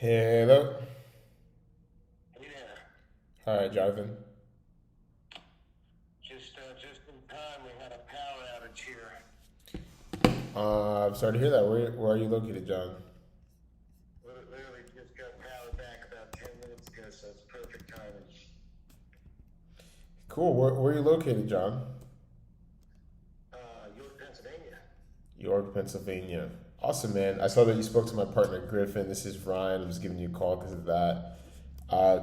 Hello. Hey there. All right, Jonathan. Just in time, we had a power outage here. I'm sorry to hear that. Where are you located, John? Literally just got power back about 10 minutes ago, so it's perfect timing. Cool. Where are you located, John? York, Pennsylvania. York, Pennsylvania. Awesome, man. I saw that you spoke to my partner Griffin. This is Ryan. I'm just giving you a call because of that.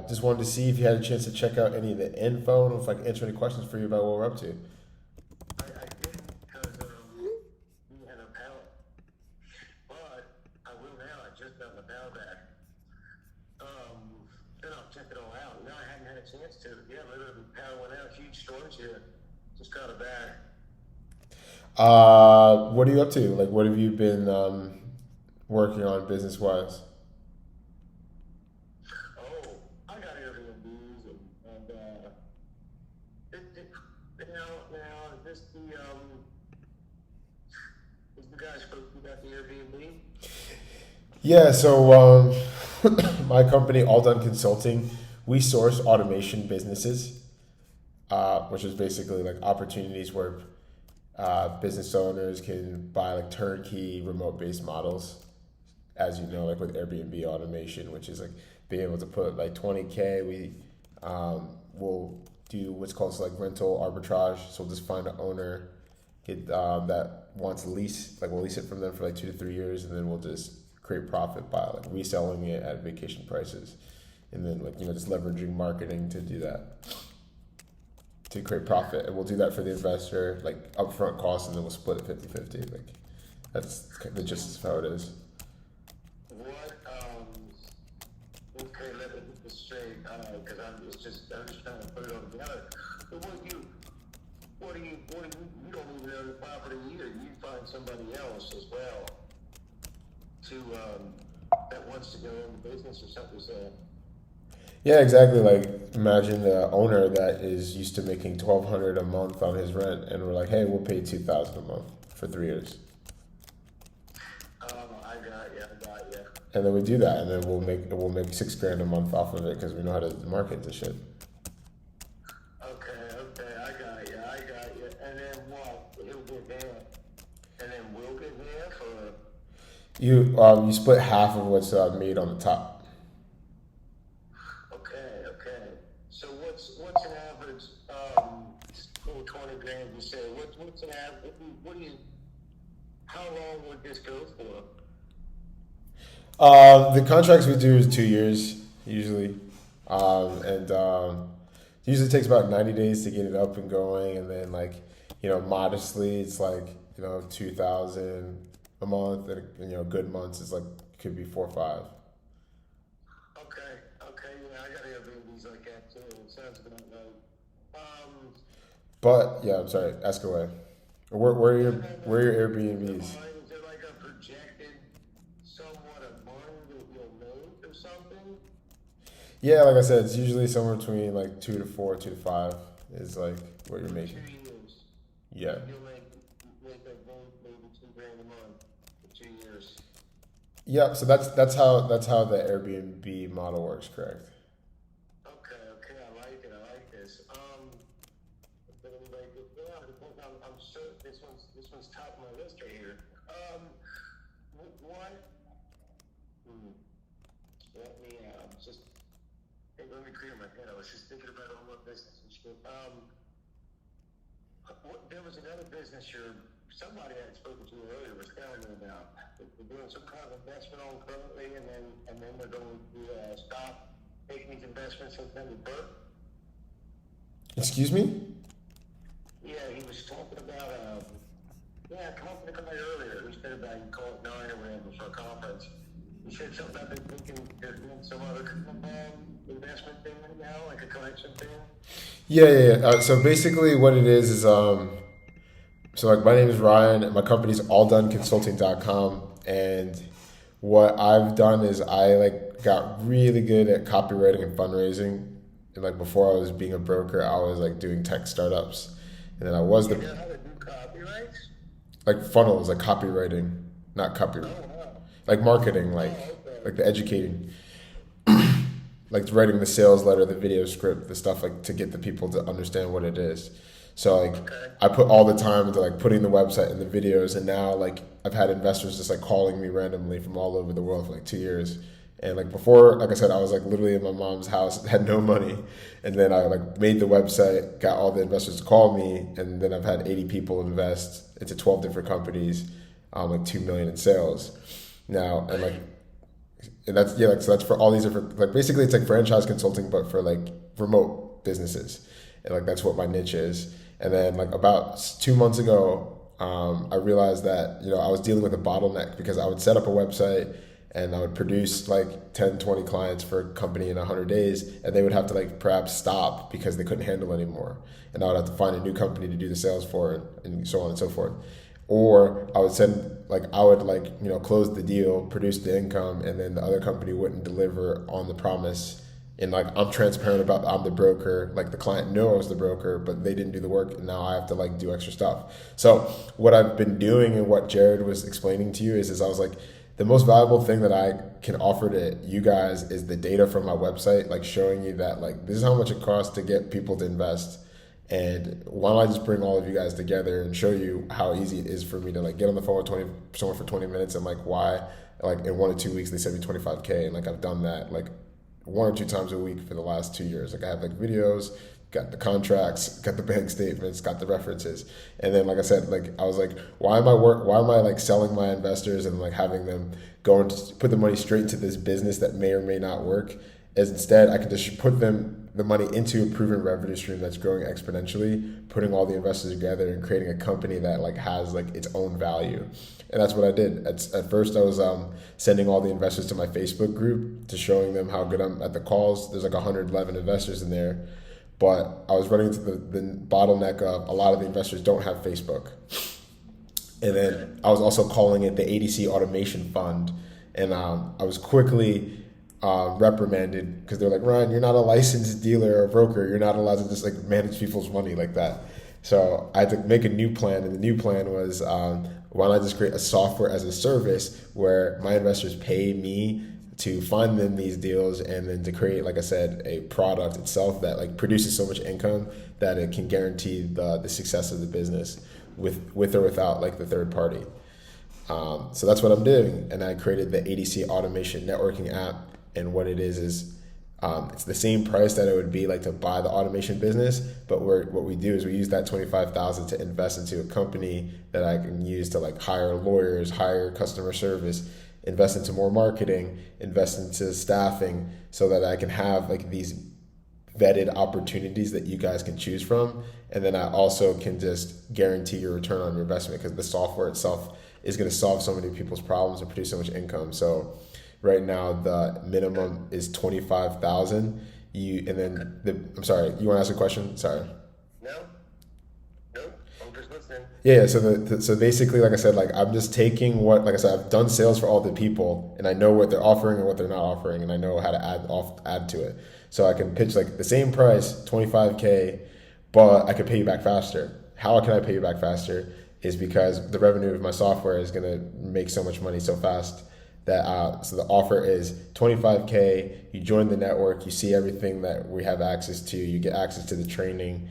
Just wanted to see if you had a chance to check out any of the info and if I can answer any questions for you about what we're up to. I didn't because we had a power, but I will now. I just got the power back. Then I'll check it all out. No, I hadn't had a chance to. Yeah, literally, the power went out. Huge storms here. Just got it back. What are you up to? Like, what have you been working on business wise? Oh, I got Airbnbs and now is the guy supposed to be about the Airbnb? Yeah, so my company, All Done Consulting, we source automation businesses, which is basically like opportunities where business owners can buy like turnkey remote based models, as you know, like with Airbnb automation, which is like being able to put like 20K. We will do what's called like rental arbitrage. So we'll just find an owner that wants to lease, like we'll lease it from them for like 2 to 3 years, and then we'll just create profit by like reselling it at vacation prices, and then like just leveraging marketing to do that to create profit, and we'll do that for the investor like upfront costs, and then we'll split it 50-50. Like that's the gist of how it is. What, okay, let me get this straight, because I'm just trying to put it all together. But you don't even own the property either. You find somebody else as well that wants to go into business or something, so. Yeah, exactly. Like imagine the owner that is used to making 1,200 a month on his rent, and we're like, hey, we'll pay 2,000 a month for 3 years, I got you. and then we do that, and then we'll make 6 grand a month off of it because we know how to market the shit. Okay, I got you. And then what? He'll get there. And then we'll get there for. You split half of what's made on the top. Okay. So what's an average? Cool, 20 grand. You say what's an average? What do you? How long would this go for? The contracts we do is 2 years usually, and it usually takes about 90 days to get it up and going, and then like modestly it's like 2,000 a month, and good months is like could be 4 or 5. Okay. Yeah, I got Airbnbs like that too. It sounds about right. But yeah, I'm sorry. Ask away. Where are your No. where are your In your Airbnbs? mind, is there like a projected somewhat of money that you'll make or something? Yeah, like I said, it's usually somewhere between like 2 to 4, 2 to 5 is like what you're For making. 2 years. Yeah. You'll make like maybe 2 grand a month for 2 years. Yeah. So that's how the Airbnb model works. Correct. Okay, I like this. But anyway, I'm sure this one's top of my list right here. What? Hmm, just hey, let me clear my head. I was just thinking about all my business and shit. There was another business somebody I had spoken to earlier was telling me about. They're doing some kind of investment on currently, and then they're going to stop making these investments and then revert. Excuse me. Yeah, he was talking about talking to guy earlier. He said about you call it nine or whatever for a conference. He said something about they thinking they're doing some other kind of investment thing right now, like a collection thing. Yeah. So basically, what it is so like my name is Ryan, and my company's alldoneconsulting.com, and what I've done is I like got really good at copywriting and fundraising. And like before I was being a broker, I was like doing tech startups, and then I was You the know how to do copyrights? like funnels, like copywriting, not copy, Oh wow. like marketing, like Oh okay. like the educating. like writing the sales letter, the video script, the stuff like to get the people to understand what it is. So like Okay. I put all the time into like putting the website and the videos, and now like I've had investors just like calling me randomly from all over the world for like 2 years. And like before, like I said, I was like literally in my mom's house, had no money, and then I like made the website, got all the investors to call me, and then I've had 80 people invest into 12 different companies, like 2 million in sales now, and like and that's yeah, like so that's for all these different like basically it's like franchise consulting but for like remote businesses, and like that's what my niche is. And then like about 2 months ago, I realized that I was dealing with a bottleneck because I would set up a website and I would produce like 10, 20 clients for a company in 100 days, and they would have to like perhaps stop because they couldn't handle anymore, and I would have to find a new company to do the sales for, and so on and so forth. Or I would close the deal, produce the income, and then the other company wouldn't deliver on the promise. And like I'm transparent about I'm the broker, like the client knows the broker, but they didn't do the work, and now I have to like do extra stuff. So what I've been doing and what Jared was explaining to you is I was like, the most valuable thing that I can offer to you guys is the data from my website, like showing you that like this is how much it costs to get people to invest. And why don't I just bring all of you guys together and show you how easy it is for me to like get on the phone with someone for 20 minutes, and like why like in 1 or 2 weeks they sent me 25K, and like I've done that like 1 or 2 times a week for the last 2 years. Like I have like videos, got the contracts, got the bank statements, got the references. And then like I said, like I was like, why am I like selling my investors and like having them go and put the money straight into this business that may or may not work, as instead I can just put the money into a proven revenue stream that's growing exponentially, putting all the investors together and creating a company that like has like its own value. And that's what I did. At first I was sending all the investors to my Facebook group to showing them how good I'm at the calls. There's like 111 investors in there, but I was running into the bottleneck of a lot of the investors don't have Facebook. And then I was also calling it the ADC Automation Fund, and I was quickly reprimanded because they're like, Ryan, you're not a licensed dealer or broker. You're not allowed to just like manage people's money like that. So I had to make a new plan, and the new plan was why don't I just create a software as a service where my investors pay me to find them these deals, and then to create, like I said, a product itself that like produces so much income that it can guarantee the success of the business with or without like the third party. So that's what I'm doing, and I created the ADC Automation Networking app. And what it is it's the same price that it would be like to buy the automation business, but what we do is we use that $25,000 to invest into a company that I can use to like hire lawyers, hire customer service, invest into more marketing, invest into staffing, so that I can have like these vetted opportunities that you guys can choose from. And then I also can just guarantee your return on your investment, because the software itself is going to solve so many people's problems and produce so much income. So right now the minimum is 25,000. I'm sorry, you want to ask a question? Sorry. No, I'm just listening. Yeah. So basically, like I said, like I'm just taking like I said, I've done sales for all the people, and I know what they're offering and what they're not offering, and I know how to add to it. So I can pitch like the same price, 25K, but I could pay you back faster. How can I pay you back faster? Is because the revenue of my software is going to make so much money so fast. So the offer is 25K, you join the network, you see everything that we have access to, you get access to the training.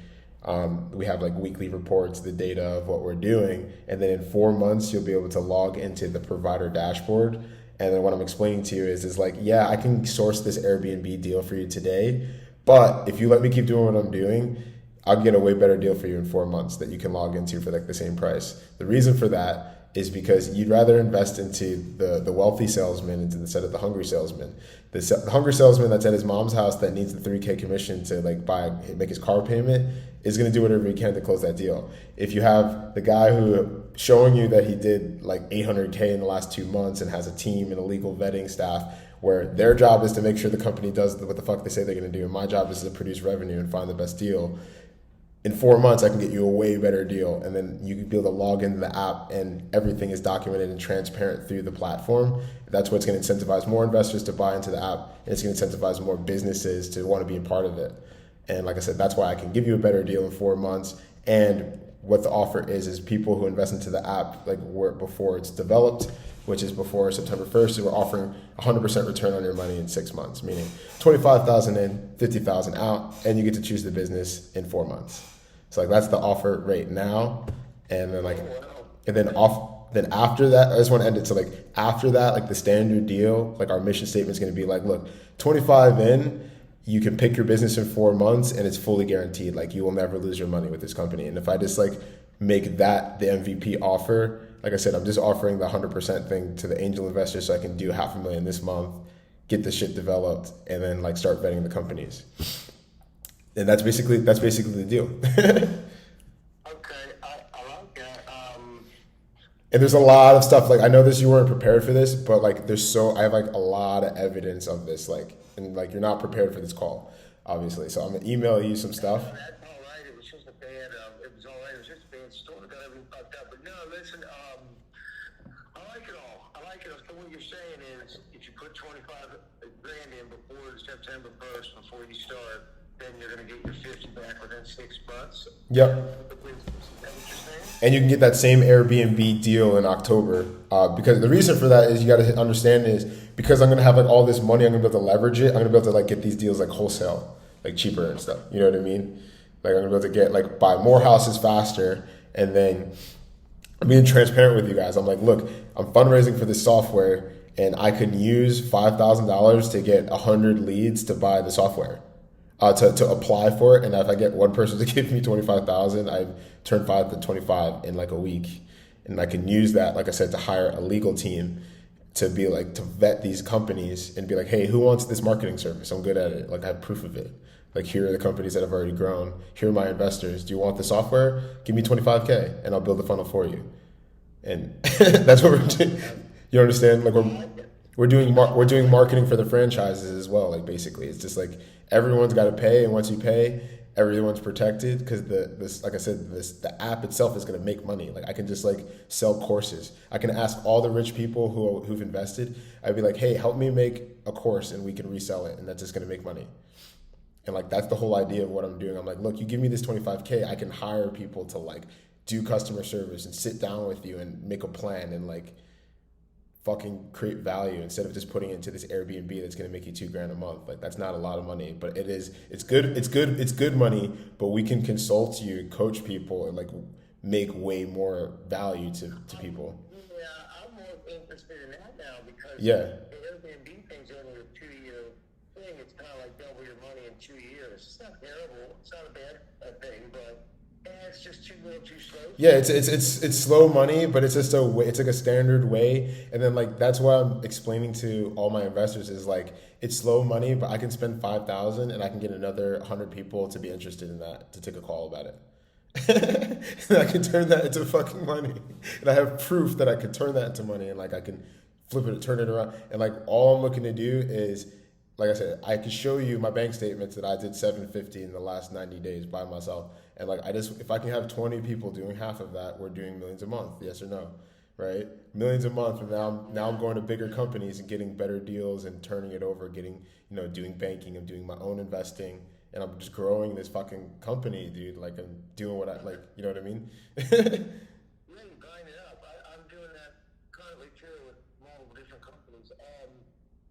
We have like weekly reports, the data of what we're doing. And then in 4 months, you'll be able to log into the provider dashboard. And then what I'm explaining to you is like, yeah, I can source this Airbnb deal for you today, but if you let me keep doing what I'm doing, I'll get a way better deal for you in 4 months that you can log into for like the same price. The reason for that is because you'd rather invest into the wealthy salesman instead of the hungry salesman. The hungry salesman that's at his mom's house that needs the 3K commission to like make his car payment is going to do whatever he can to close that deal. If you have the guy who showing you that he did like 800K in the last 2 months and has a team and a legal vetting staff where their job is to make sure the company does what the fuck they say they're going to do, and my job is to produce revenue and find the best deal. In 4 months, I can get you a way better deal, and then you can be able to log into the app, and everything is documented and transparent through the platform. That's what's going to incentivize more investors to buy into the app, and it's going to incentivize more businesses to want to be a part of it. And like I said, that's why I can give you a better deal in 4 months, and what the offer is people who invest into the app like before it's developed, which is before September 1st. So we're offering 100% return on your money in 6 months, meaning 25,000 in, 50,000 out, and you get to choose the business in 4 months. So like that's the offer right now, and then like, and then then after that, I just want to end it. So like after that, like the standard deal, like our mission statement is going to be like, look, 25 in, you can pick your business in 4 months, and it's fully guaranteed. Like you will never lose your money with this company. And if I just like make that the MVP offer, like I said, I'm just offering the 100% thing to the angel investors, so I can do $500,000 this month, get the shit developed, and then like start vetting the companies. And that's basically the deal. Okay, I like that. And there's a lot of stuff, like I know this, you weren't prepared for this, but like I have like a lot of evidence of this, like, and like you're not prepared for this call, obviously. So I'm gonna email you some stuff. That's all right. It was just a bad. It was all right. It was just a bad story. Got everything fucked up. But no, listen. I like it all. I like it. So what you're saying is, if you put 25 grand in before September 1st, before you start, then you're gonna get your 50 back within 6 months. Yep. Is that what you're saying? And you can get that same Airbnb deal in October. Because the reason for that is you got to understand is because I'm going to have like all this money, I'm going to be able to leverage it. I'm going to be able to like get these deals like wholesale, like cheaper and stuff. You know what I mean? Like I'm going to be able to get like buy more houses faster. And then I'm being transparent with you guys. I'm like, look, I'm fundraising for this software, and I can use $5,000 to get 100 leads to buy the software. To apply for it, and if I get one person to give me 25,000, I turn 5 to 25 in like a week, and I can use that, like I said, to hire a legal team to be like to vet these companies and be like, hey, who wants this marketing service? I'm good at it. Like I have proof of it. Like here are the companies that have already grown. Here are my investors. Do you want the software? Give me 25K, and I'll build the funnel for you. And that's what we're doing. You understand? Like we're doing marketing for the franchises as well. Like basically, it's just like everyone's got to pay, and once you pay, everyone's protected because like I said, the app itself is going to make money. Like I can just like sell courses. I can ask all the rich people who've invested. I'd be like, hey, help me make a course, and we can resell it, and that's just going to make money. And like that's the whole idea of what I'm doing. I'm like, look, you give me this 25K, I can hire people to like do customer service and sit down with you and make a plan and like fucking create value instead of just putting it into this Airbnb that's going to make you $2,000 a month. Like that's not a lot of money, but it's good money, but we can consult you and coach people and like make way more value to people. Yeah, I'm more interested in that now because Yeah. the Airbnb thing's only a 2-year thing. It's kind of like double your money in 2 years. It's not terrible. It's not a bad thing, but it's just too slow. Yeah, it's slow money, but it's just it's like a standard way. And then like that's why I'm explaining to all my investors is like it's slow money, but I can spend 5,000 and I can get another 100 people to be interested in that, to take a call about it. And I can turn that into fucking money. And I have proof that I could turn that into money, and like I can flip it, turn it around. And like all I'm looking to do is, like I said, I can show you my bank statements that I did 750 in the last 90 days by myself. And like if I can have 20 people doing half of that, we're doing millions a month. Yes or no? Right? Millions a month. And now I'm going to bigger companies and getting better deals and turning it over, getting, doing banking. I'm doing my own investing, and I'm just growing this fucking company, dude. Like I'm doing what I like, you know what I mean? Yeah, you grind it up. I'm doing that currently too with multiple different companies.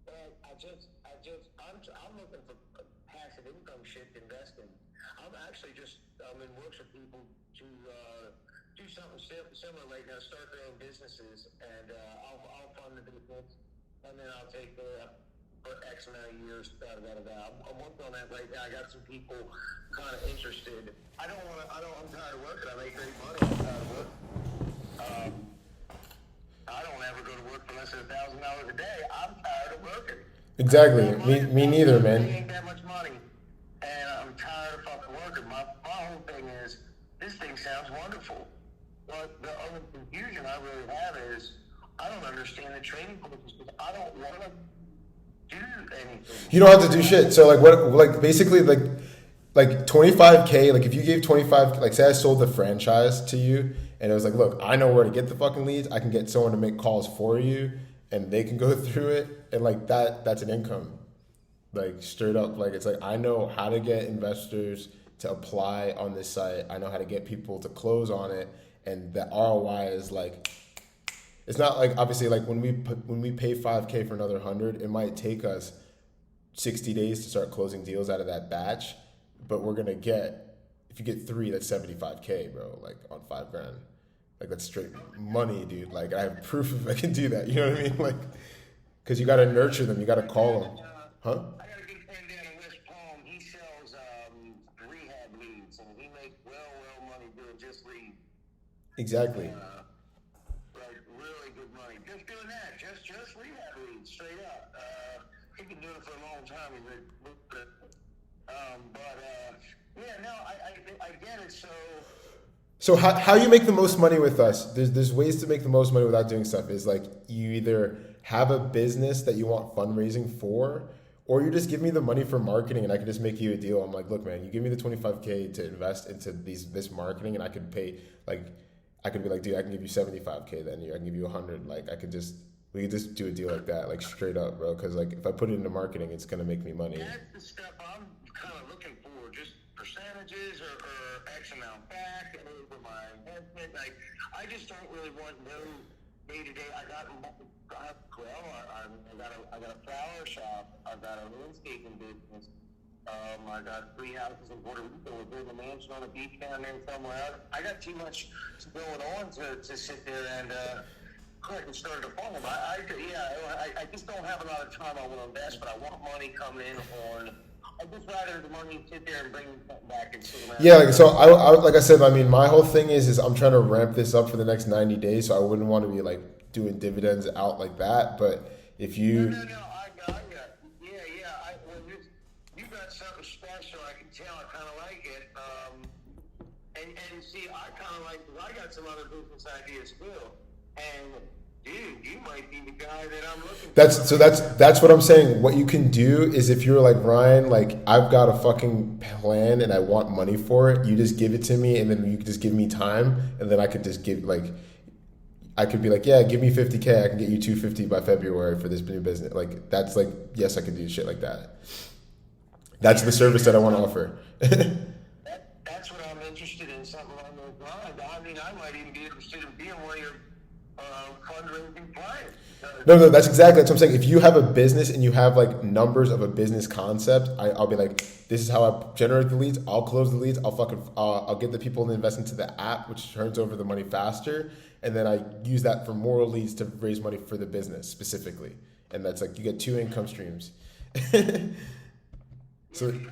But I'm looking for passive income shit to invest in. I'm in works with people to do something similar right now, start their own businesses, and I'll fund the business, and then I'll take for X amount of years. I'm working on that right now. I got some people kind of interested. I'm tired of working. I make great money. I'm tired of working. I don't ever go to work for less than $1,000 a day. I'm tired of working. Exactly. Me neither, man. It ain't that much money, and I'm tired of fucking working. My whole thing is, this thing sounds wonderful, but the only confusion I really have is I don't understand the training process because I don't want to do anything. You don't have to do shit. So basically 25K, like if you gave 25, like say I sold the franchise to you and it was like, look, I know where to get the fucking leads. I can get someone to make calls for you and they can go through it. And like that's an income, like straight up. Like, it's like, I know how to get investors to apply on this site. I know how to get people to close on it, and the ROI is like, it's not like, obviously, like when we pay 5K for another 100, it might take us 60 days to start closing deals out of that batch, but we're gonna get, if you get 3, that's 75K, bro, like on 5 grand. Like that's straight money, dude. Like I have proof if I can do that. You know what I mean? Like, because you got to nurture them, you got to call them, huh? I got a good friend down in West Palm. He sells rehab leads, and he makes well money doing just leads. Exactly. Like really good money just doing that. Just rehab leads, straight up. He's been doing it for a long time. Yeah, no, I get it. So how you make the most money with us? There's ways to make the most money without doing stuff. Is like you either have a business that you want fundraising for, or you just give me the money for marketing and I can just make you a deal. I'm like, look, man, you give me the 25K to invest into this marketing, and I could pay, like, I could be like, dude, I can give you 75K that year. I can give you 100. Like we could just do a deal like that, like straight up, bro. Because like if I put it into marketing, it's gonna make me money. That's the stuff I'm kind of looking for, just percentages or X amount back over my investment. Like, I just don't really want no day-to-day. I got a flower shop. I got a landscaping business. I got 3 houses in Puerto Rico. We're building a mansion on a beach down there somewhere. I got too much going on to sit there and and start to fall. I just don't have a lot of time I want to invest, but I want money coming in on. I'd just rather the money sit there and bring something back and sit around. Yeah, like so. I like I said, I mean, my whole thing is I'm trying to ramp this up for the next 90 days. So I wouldn't want to be like doing dividends out like that. But if you No, I got you. Yeah. You got something special. I can tell. I kind of like it. And see, I kind of like, because I got some other business ideas too. And dude, you might be the guy that I'm looking for. That's what I'm saying. What you can do is, if you're like, Ryan, like I've got a fucking plan and I want money for it, you just give it to me, and then you just give me time, and then I could just give, like, I could be like, yeah, give me 50K, I can get you 250 by February for this new business. Like that's like, yes, I can do shit like that. That's the service that I want to offer. That's what I'm interested in, something along those lines. I mean, I might even be interested in being one of your fundraising clients. No, that's what I'm saying. If you have a business and you have like numbers of a business concept, I'll be like, this is how I generate the leads. I'll close the leads. I'll get the people to invest into the app, which turns over the money faster, and then I use that for more leads to raise money for the business specifically. And that's like, you get 2 income streams. So. And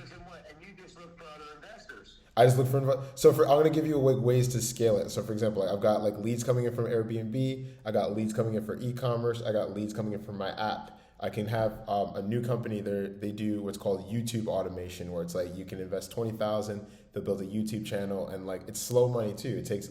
you just look for other investors. I just look for, I'm going to give you ways to scale it. So for example, like I've got like leads coming in from Airbnb. I got leads coming in for e-commerce. I got leads coming in from my app. I can have a new company there. They do what's called YouTube automation, where it's like you can invest 20,000, they'll build a YouTube channel, and like it's slow money too. It takes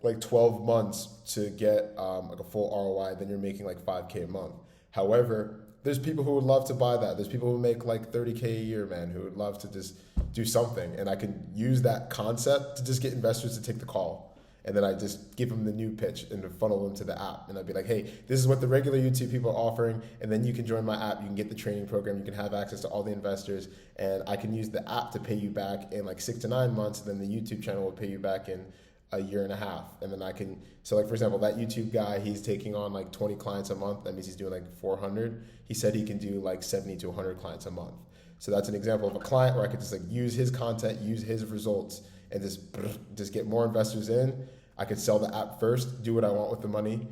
like 12 months to get like a full ROI. Then you're making like 5K a month. However, there's people who would love to buy that. There's people who make like 30K a year, man, who would love to just do something. And I can use that concept to just get investors to take the call. And then I just give them the new pitch and funnel them to the app. And I'd be like, hey, this is what the regular YouTube people are offering. And then you can join my app. You can get the training program. You can have access to all the investors. And I can use the app to pay you back in like 6 to 9 months. And then the YouTube channel will pay you back in a year and a half. And then I can, so like for example, that YouTube guy, he's taking on like 20 clients a month. That means he's doing like 400. He said he can do like 70 to 100 clients a month. So that's an example of a client where I could just like use his content, use his results, and just get more investors in. I could sell the app first, do what I want with the money,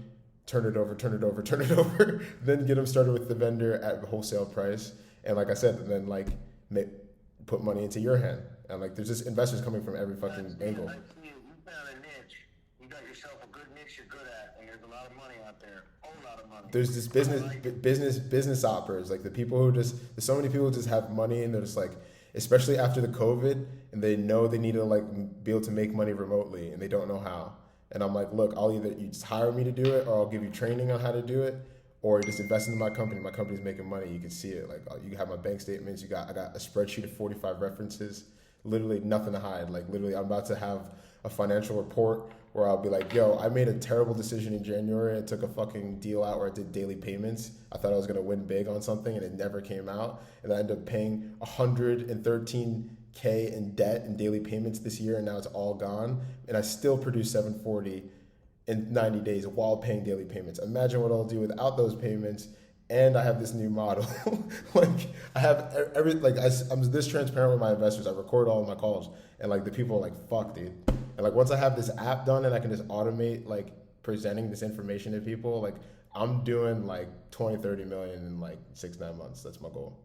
turn it over, then get them started with the vendor at the wholesale price. And like I said, then like put money into your hand. And like there's just investors coming from every fucking angle. You found a niche. You got yourself a good niche you're good at, and there's a lot of money out there. A whole lot of money. There's this business operators, like the people who there's so many people who just have money, and they're just like, especially after the COVID, and they know they need to like be able to make money remotely, and they don't know how. And I'm like, look, I'll either you just hire me to do it, or I'll give you training on how to do it, or just invest into my company. My company's making money. You can see it. Like you have my bank statements. I got a spreadsheet of 45 references. Literally nothing to hide. Like literally, I'm about to have a financial report where I'll be like, yo, I made a terrible decision in January. I took a fucking deal out where I did daily payments. I thought I was going to win big on something, and it never came out. And I ended up paying $113 $700K in debt and daily payments this year, and now it's all gone, and I still produce 740 in 90 days while paying daily payments. Imagine what I'll do without those payments, and I have this new model. Like I have I'm this transparent with my investors. I record all of my calls, and like the people are like, "Fuck, dude." And like once I have this app done and I can just automate like presenting this information to people, like I'm doing like 20-30 million in like 6-9 months. That's my goal.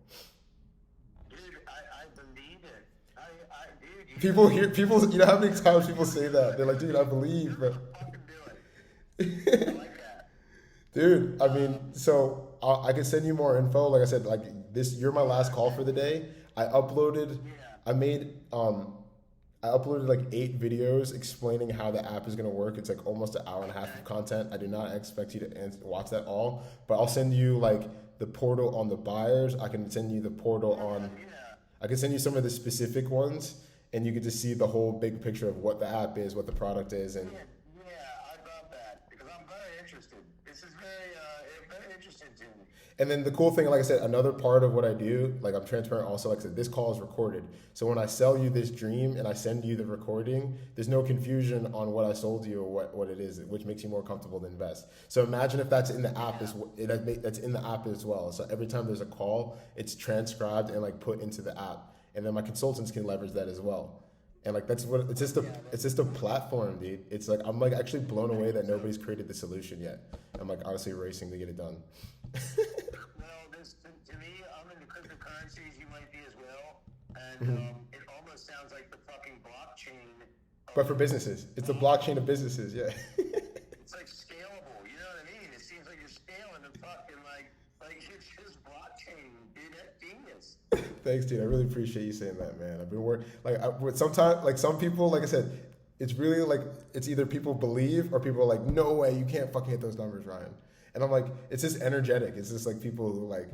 Dude, I believe it. Dude, People, you know how many times people say that? They're like, dude, I believe, but fucking do it. I like that. dude, I mean, so I can send you more info. Like I said, like this, you're my last call for the day. I uploaded, I made, I uploaded like 8 videos explaining how the app is going to work. It's like almost an hour and a half of content. I do not expect you to watch that all, but I'll send you like the portal on the buyers. I can send you the portal on, I can send you some of the specific ones, and you can just see the whole big picture of what the app is, what the product is. And Yeah, I love that because I'm very interested. This is very interesting to me. And then the cool thing, like I said, another part of what I do, like I'm transparent also, like I said, this call is recorded. So when I sell you this dream and I send you the recording, there's no confusion on what I sold you or what it is, which makes you more comfortable to invest. So imagine if that's in the app, that's in the app as well. So every time there's a call, it's transcribed and like put into the app. And then my consultants can leverage that as well. And like that's what it's just a platform, dude. It's like I'm like actually blown away that nobody's created the solution yet. I'm like honestly racing to get it done. Well, to me, I'm into cryptocurrencies. You might be as well, and it almost sounds like the fucking blockchain. But for businesses, it's the blockchain of businesses. Yeah. It's like scalable. You know what I mean? It seems like you're scaling the fucking like it's just blockchain, dude. That's genius. Thanks, dude. I really appreciate you saying that, man. I've been working with sometimes like some people, like I said, it's really like it's either people believe or people are like, no way, you can't fucking hit those numbers, Ryan. And I'm like, it's just energetic. It's just like people who like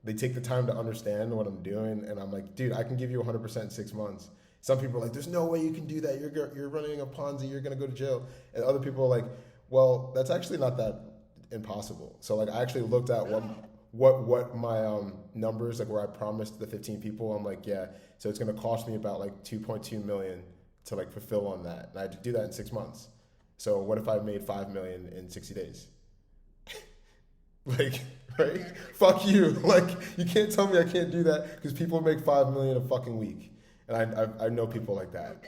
they take the time to understand what I'm doing, and I'm like, dude, I can give you 100% in 6 months. Some people are like, there's no way you can do that. You're running a Ponzi. You're gonna go to jail. And other people are like, well, that's actually not that impossible. So like I actually looked at what my numbers, like where I promised the 15 people, I'm like, yeah, so it's gonna cost me about like 2.2 million to like fulfill on that, and I had to do that in 6 months. So what if I made 5 million in 60 days? Like, right? Fuck you. Like, you can't tell me I can't do that because people make 5 million a fucking week, and I know people like that.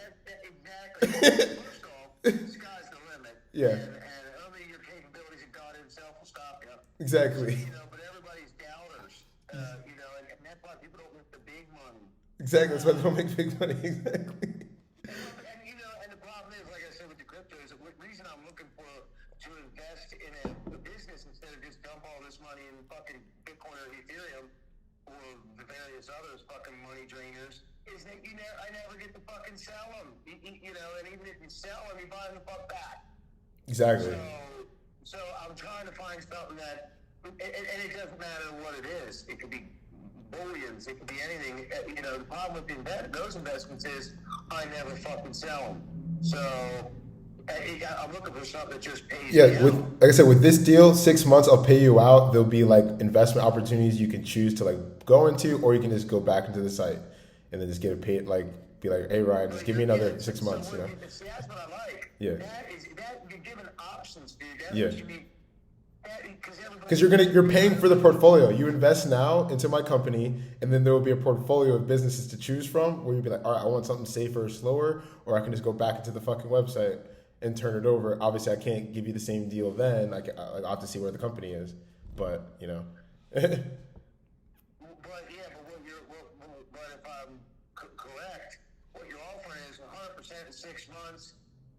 Exactly. First off, the sky's the limit. Yeah. And only your capabilities of God Himself will stop you. Exactly. So, but everybody's doubters. And that's why people don't make the big money. Exactly. That's why they don't make big money. Exactly. And the problem is, like I said, with the cryptos, the reason I'm looking to invest in a business instead of just dump all this money in fucking Bitcoin or Ethereum or the various others fucking money drainers is that I never get to fucking sell them. And even if you sell them, you buy them the fuck back. Exactly. So I'm trying to find something that, and it doesn't matter what it is. It could be bullions. It could be anything. The problem with those investments is I never fucking sell them. So I'm looking for something that just pays me out. Like I said, with this deal, 6 months I'll pay you out. There'll be like investment opportunities you can choose to like go into, or you can just go back into the site and then just get it paid. Like be like, hey Ryan, just give me another 6 months. See, that's what I like. Yeah. That you're given options, dude. That's Yeah. what you need. Because you're paying for the portfolio. You invest now into my company, and then there will be a portfolio of businesses to choose from where you'll be like, all right, I want something safer or slower, or I can just go back into the fucking website and turn it over. Obviously, I can't give you the same deal then. I'll have to see where the company is, but But if I'm correct, what you're offering is 100% in 6 months,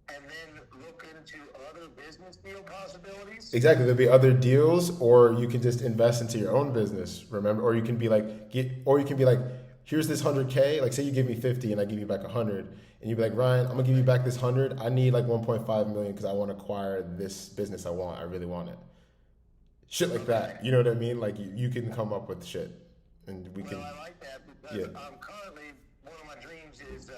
and then look into other business deal possibilities. Exactly. There'll be other deals, or you can just invest into your own business. Remember, or you can be like, here's this 100K. Like, say you give me 50 and I give you back 100, and you'd be like, Ryan, I'm gonna give you back this 100. I need like 1.5 million because I want to acquire this business I want. I really want it. Shit like that. You know what I mean? Like you can come up with shit, and we can. Well, I like that because I'm currently, one of my dreams is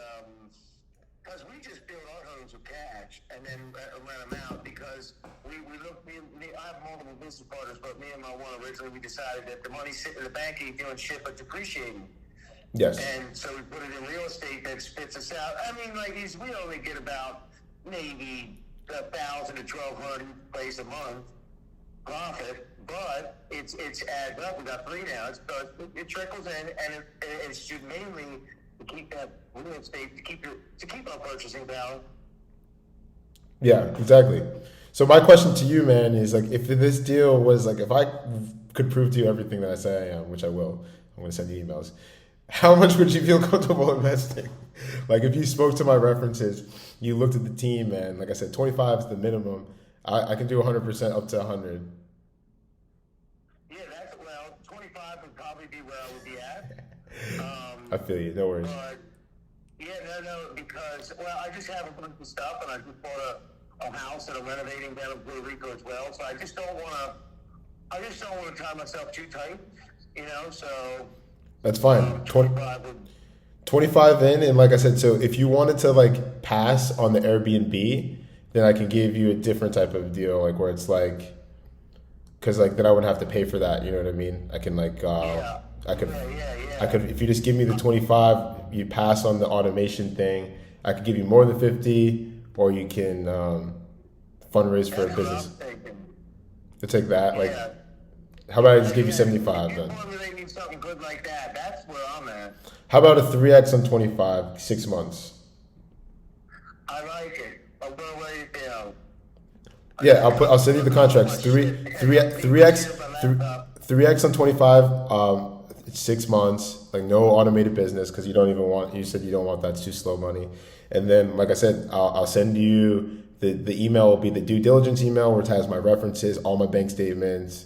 because we just build our homes with cash and then rent them out because I have multiple business partners, but me and my one originally, we decided that the money's sitting in the bank ain't doing shit but depreciating. Yes. And so we put it in real estate that spits us out. I mean, like we only get about maybe 1,000 to 1,200 plays a month profit, but it's adds up. We got three now. It trickles in, and it's mainly to keep that real estate to keep our purchasing power. Yeah, exactly. So my question to you, man, is like, if this deal was like, if I could prove to you everything that I say I am, which I will, I'm going to send you emails. How much would you feel comfortable investing? Like, if you spoke to my references, you looked at the team, man. Like I said, 25 is the minimum. I can do 100% up to 100. Yeah, 25 would probably be where I would be at. I feel you. No worries. But yeah, no, because I just have a bunch of stuff, and I just bought a house that I'm renovating down in Puerto Rico as well. So I just don't want to tie myself too tight, So That's fine. 25 would. 25 in, and like I said, so if you wanted to like pass on the Airbnb, then I can give you a different type of deal, like where it's like, because like then I wouldn't have to pay for that. You know what I mean? I can like, I could if you just give me the 25, you pass on the automation thing. I could give you more than 50, or you can fundraise for a business. To take that, like, how about I just give you 75 then? They need something good like that. That's where I'm at. How about a 3x on 25, 6 months? I like it. I'm gonna write it down. Yeah, I'll send you the contracts. 3x on 25, 6 months, like no automated business, because you said you don't want that, it's too slow money. And then, like I said, I'll send you the email will be the due diligence email, where it has my references, all my bank statements,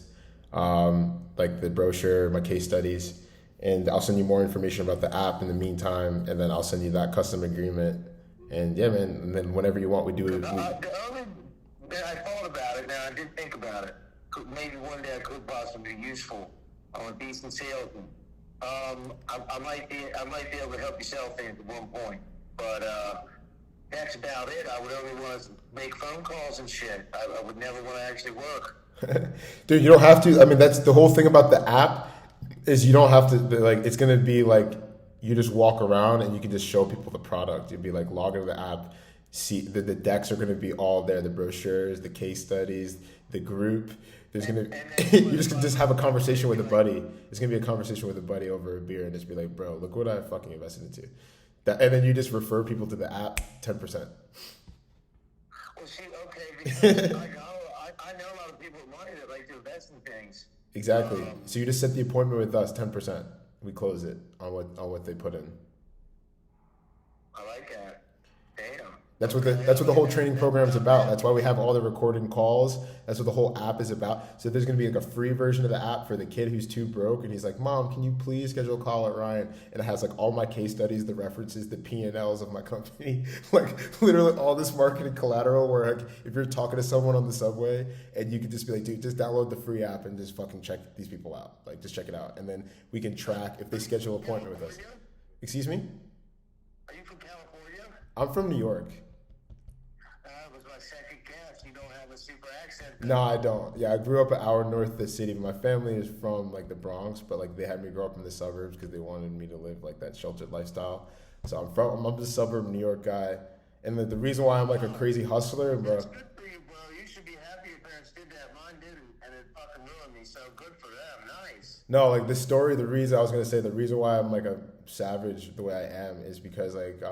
like the brochure, my case studies, and I'll send you more information about the app in the meantime, and then I'll send you that custom agreement. And yeah, man, and then whenever you want, we do it. The only that I thought about it, now I did think about it. Maybe one day I could possibly be useful. I'm a decent salesman. I might be able to help you sell things at one point, but that's about it. I would only want to make phone calls and shit. I would never want to actually work. Dude, you don't have to. I mean, that's the whole thing about the app, is you don't have to, like, it's going to be like, you just walk around and you can just show people the product. You'd be like, log into the app, see the decks are going to be all there, the brochures, the case studies, the group. There's going to, you just can just have a conversation with a buddy. It's going to be a conversation with a buddy over a beer and just be like, bro, look what I fucking invested into. That, and then you just refer people to the app, 10%. Well, see, okay, because I know a lot of people with money that like to invest in things. Exactly. So you just set the appointment with us, 10%. We close it on what they put in. I like that. Damn. That's what the whole training program is about. That's why we have all the recorded calls. That's what the whole app is about. So there's going to be like a free version of the app for the kid who's too broke, and he's like, "Mom, can you please schedule a call at Ryan?" And it has like all my case studies, the references, the P&Ls of my company, like literally all this marketing collateral. Where like if you're talking to someone on the subway, and you can just be like, "Dude, just download the free app and just fucking check these people out. Like just check it out, and then we can track if they schedule an appointment with us." Excuse me? Are you from California? I'm from New York. That was my second guess. You don't have a super accent. No, I don't. Yeah, I grew up an hour north of the city. My family is from like the Bronx, but like they had me grow up in the suburbs because they wanted me to live like that sheltered lifestyle. So I'm a suburb New York guy, and the reason why I'm like a crazy hustler, bro. That's good for you, bro. You should be happy your parents did that. Mine didn't, and it fucking ruined me. So good for them. Nice. No, like the reason why I'm like a savage the way I am is because like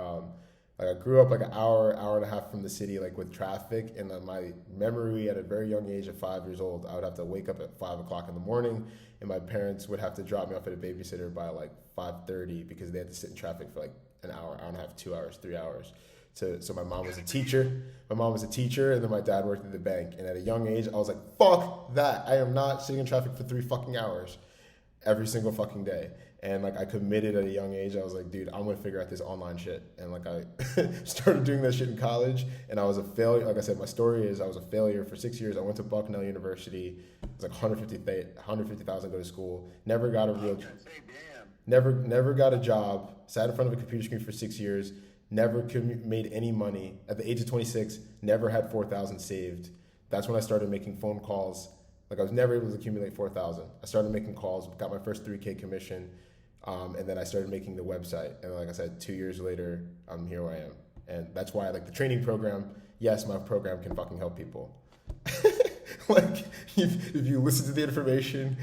I grew up like an hour and a half from the city, like with traffic, and my memory at a very young age of 5 years old, I would have to wake up at 5 o'clock in the morning, and my parents would have to drop me off at a babysitter by like 5:30 because they had to sit in traffic for like an hour and a half, 2 hours, 3 hours. So my mom was a teacher. And then my dad worked at the bank. And at a young age, I was like, fuck that. I am not sitting in traffic for 3 fucking hours every single fucking day. And like I committed at a young age. I was like, dude, I'm gonna figure out this online shit. And like I started doing that shit in college, and I was a failure. Like I said, my story is I was a failure for 6 years. I went to Bucknell University. It was like 150,000 go to school. Never got a real, never got a job. Sat in front of a computer screen for 6 years. Never made any money. At the age of 26, never had 4,000 saved. That's when I started making phone calls. Like I was never able to accumulate 4,000. I started making calls, got my first 3K commission. And then I started making the website. And like I said, 2 years later, I'm here where I am. And that's why I like the training program. Yes, my program can fucking help people. Like if you listen to the information,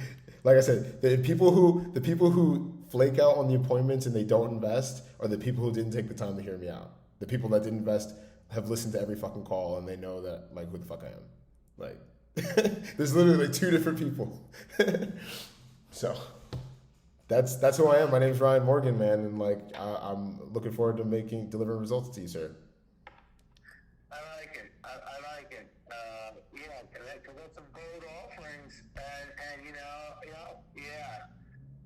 like I said, the people who flake out on the appointments and they don't invest are the people who didn't take the time to hear me out. The people that didn't invest have listened to every fucking call and they know that like who the fuck I am. Like there's literally like two different people. So that's who I am. My name's Ryan Morgan, man, and like I'm looking forward to delivering results to you, sir. I like it. I like it. Yeah, because that's some bold offerings, and yeah.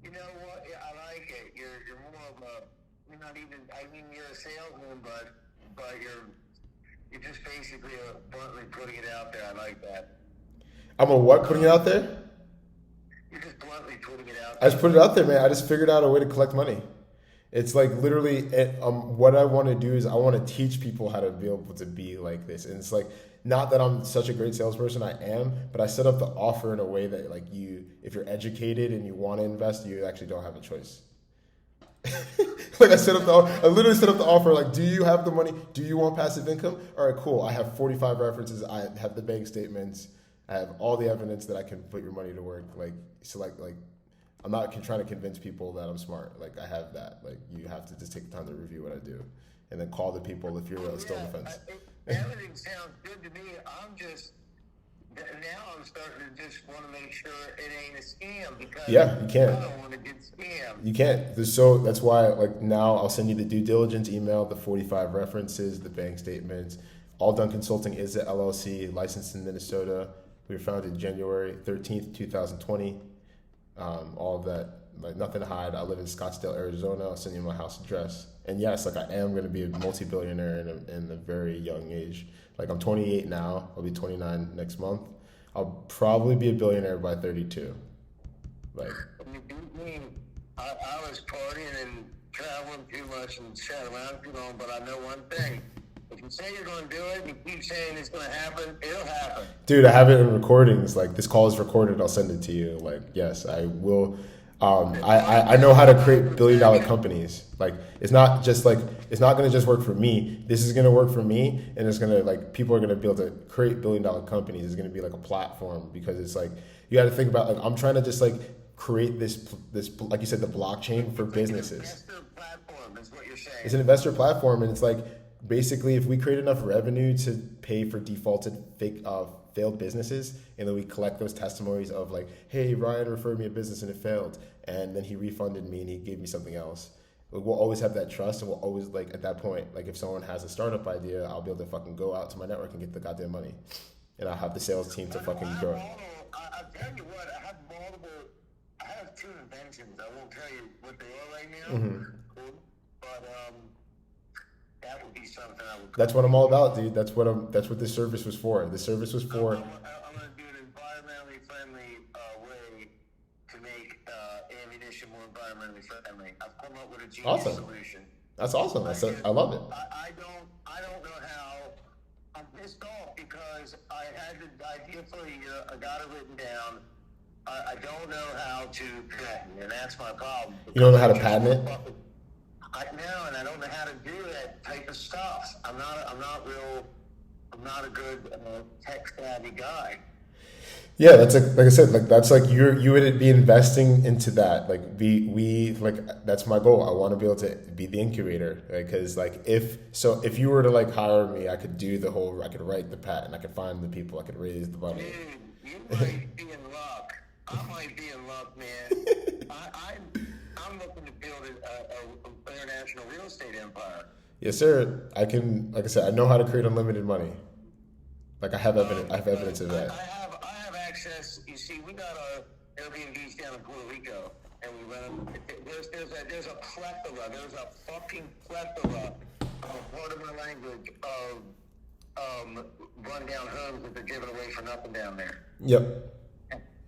You know what? Yeah, I like it. You're more of a. You're not even. I mean, you're a salesman, but you're just basically bluntly putting it out there. I like that. I'm a what? Putting it out there? You're just bluntly putting it out there. I just put it out there, man. I just figured out a way to collect money. It's like literally, what I want to do is I want to teach people how to be able to be like this. And it's like, not that I'm such a great salesperson, I am, but I set up the offer in a way that like if you're educated and you want to invest, you actually don't have a choice. Like I literally set up the offer like, do you have the money? Do you want passive income? All right, cool. I have 45 references. I have the bank statements. I have all the evidence that I can put your money to work. Like, so like I'm not trying to convince people that I'm smart. Like I have that. Like you have to just take the time to review what I do, and then call the people if you're still on the fence. Everything sounds good to me. Now I'm starting to just want to make sure it ain't a scam because you can't. I don't want to get scammed. You can't. So that's why like now I'll send you the due diligence email, the 45 references, the bank statements. All Done Consulting is an LLC licensed in Minnesota. We were founded January 13th, 2020. All of that, like nothing to hide. I live in Scottsdale, Arizona. I'll send you my house address. And yes, like I am going to be a multi-billionaire in a very young age. Like I'm 28 now. I'll be 29 next month. I'll probably be a billionaire by 32. Like you beat me. I was partying and traveling too much and sat around too long. But I know one thing. If you say you're going to do it, and you keep saying it's going to happen, it'll happen. Dude, I have it in recordings. Like this call is recorded. I'll send it to you. Like yes, I will. I know how to create billion-dollar companies. Like it's not going to just work for me. This is going to work for me, and it's going to like people are going to be able to create billion-dollar companies. It's going to be like a platform because it's like you got to think about like I'm trying to just like create this like you said the blockchain for businesses. It's an investor platform, is what you're saying. It's an investor platform, and it's like basically if we create enough revenue to pay for defaulted failed businesses, and then we collect those testimonies of like, hey, Ryan referred me a business and it failed, and then he refunded me and he gave me something else. We'll always have that trust, and we'll always like at that point, like if someone has a startup idea, I'll be able to fucking go out to my network and get the goddamn money, and I'll have the sales team to fucking grow it. I'll tell you what, I have two inventions. I won't tell you what they are right now, but that would be something I would. That's what I'm all about, dude. That's what this service was for. The service was for. I'm going to do an environmentally friendly way to make ammunition more environmentally friendly. I've come up with a genius solution. That's awesome. I love it. I don't know how. I'm pissed off because I had the idea for a year. I got it written down. I don't know how to patent, and that's my problem. You don't know how to patent it? I know, and I don't know how to do that type of stuff. I'm not a good tech savvy guy. Yeah, that's like I said, like that's like you would be investing into that. Like we like that's my goal. I want to be able to be the incubator, because like if you were to like hire me, I could write the patent, I could find the people, I could raise the money. Dude, you might be in luck. I might be in luck, man. I'm looking to build an international real estate empire. Yes, sir. I can. Like I said, I know how to create unlimited money. Like I have evidence. I have evidence of that. I have access. You see, we got our Airbnbs down in Puerto Rico, and we run. There's a plethora. There's a fucking plethora of part of my language of rundown homes that they're giving away for nothing down there. Yep.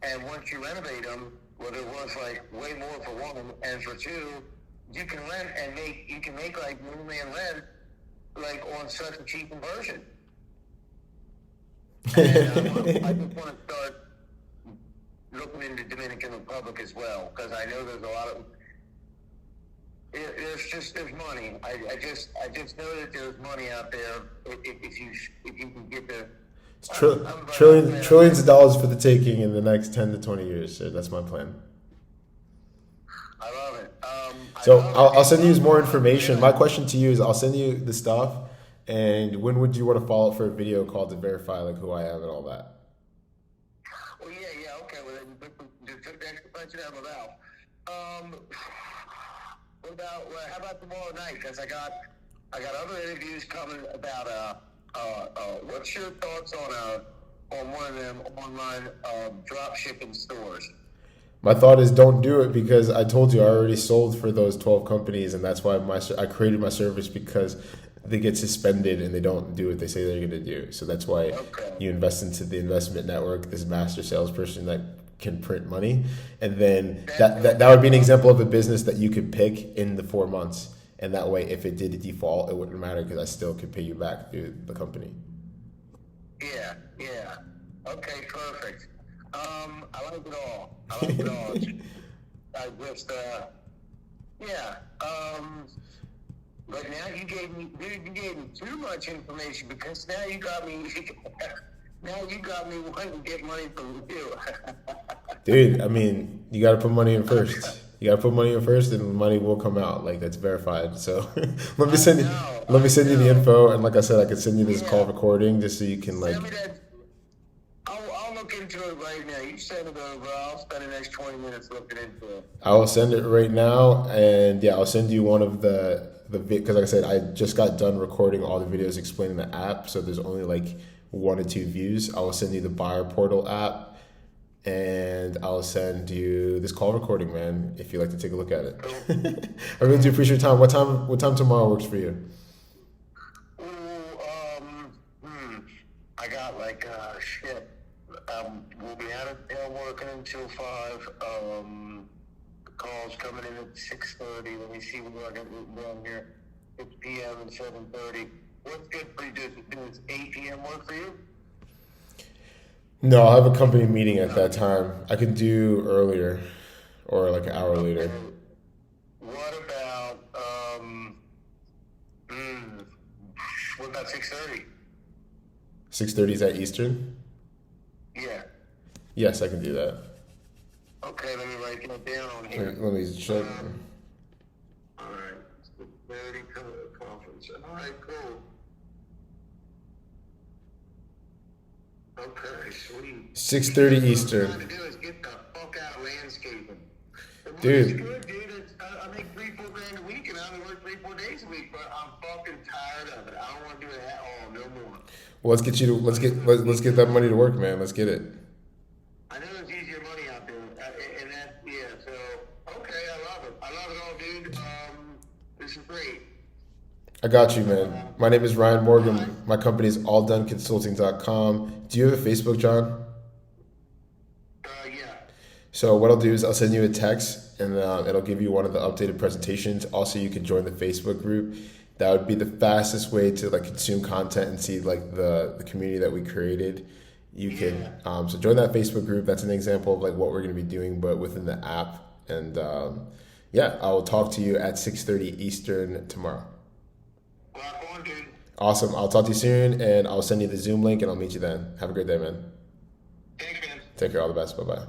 And once you renovate them, well, they're worth like way more for one, and for two, you can rent and make like million rent like on such a cheap conversion. And I just want to start looking into Dominican Republic as well, because I know there's a lot of There's money. I just know that there's money out there if you can get the. It's I'm trillions of dollars for the taking in the next 10 to 20 years. So that's my plan. I love it. I So love I'll it. send you more information. My question to you is, I'll send you the stuff, and when would you want to follow up for a video call to verify like who I am and all that? Well, yeah, okay. Well, then just took the extra punch out of my mouth. How about tomorrow night? Because I got other interviews coming about what's your thoughts on one of them online drop shipping stores? My thought is, don't do it, because I told you I already sold for those 12 companies, and that's why I created my service, because they get suspended and they don't do what they say they're going to do. So that's why Okay. you invest into the investment network, this master salesperson that can print money, and then that would be an example of a business that you could pick in the 4 months, and that way if it did default, it wouldn't matter because I still could pay you back through the company. Yeah, yeah. Okay, perfect. I like it all. I like it all. I just, yeah. But now you gave me, dude, you gave me too much information, because now you got me, now you got me wanting to get money from you. Dude, I mean, you got to put money in first. You got to put money in first, and money will come out. Like, that's verified. So let me send you, the info, and like I said, I could send you this call recording just so you can like. Send me that. I'll look into it right now. You send it over. I'll spend the next 20 minutes looking into it. I will send it right now, and yeah, I'll send you one of the because like I said, I just got done recording all the videos explaining the app, so there's only like 1 or 2 views. I will send you the buyer portal app, and I'll send you this call recording, man, if you'd like to take a look at it. I really do appreciate your time. What time tomorrow works for you? Ooh, I got like shit. We'll be out of town working until 5. The call's coming in at 6:30. Let me see what I got written down here. 6 p.m. and 7:30. What's good for you? Does 8 p.m. work for you? No, I'll have a company meeting at that time. I can do earlier, or like an hour later. What about what about 6:30? 6:30 is that Eastern? Yeah. Yes, I can do that. Okay, let me write that down on here. Let me check. All right. 6:30 conference. All right, cool. Okay, sweet. 6:30 What I'm Eastern. trying to do is get the fuck out of landscaping. The money's Dude. good, dude. I make 3-4 grand a week, and I only work 3-4 days a week. But I'm fucking tired of it. I don't want to do it at all, no more. Well, let's get that money to work, man. Let's get it. I know there's easier money out there, and that, yeah. So okay, I love it. I love it all, dude. This is great. I got you, man. My name is Ryan Morgan. My company is alldonconsulting.com. Do you have a Facebook, John? Yeah. So what I'll do is I'll send you a text, and it'll give you one of the updated presentations. Also, you can join the Facebook group. That would be the fastest way to like consume content and see like the community that we created. You can so join that Facebook group. That's an example of like what we're going to be doing, but within the app. And yeah, I will talk to you at 6:30 Eastern tomorrow. Rock on, dude. Awesome. I'll talk to you soon, and I'll send you the Zoom link, and I'll meet you then. Have a great day, man. Thanks, man. Take care. All the best. Bye bye.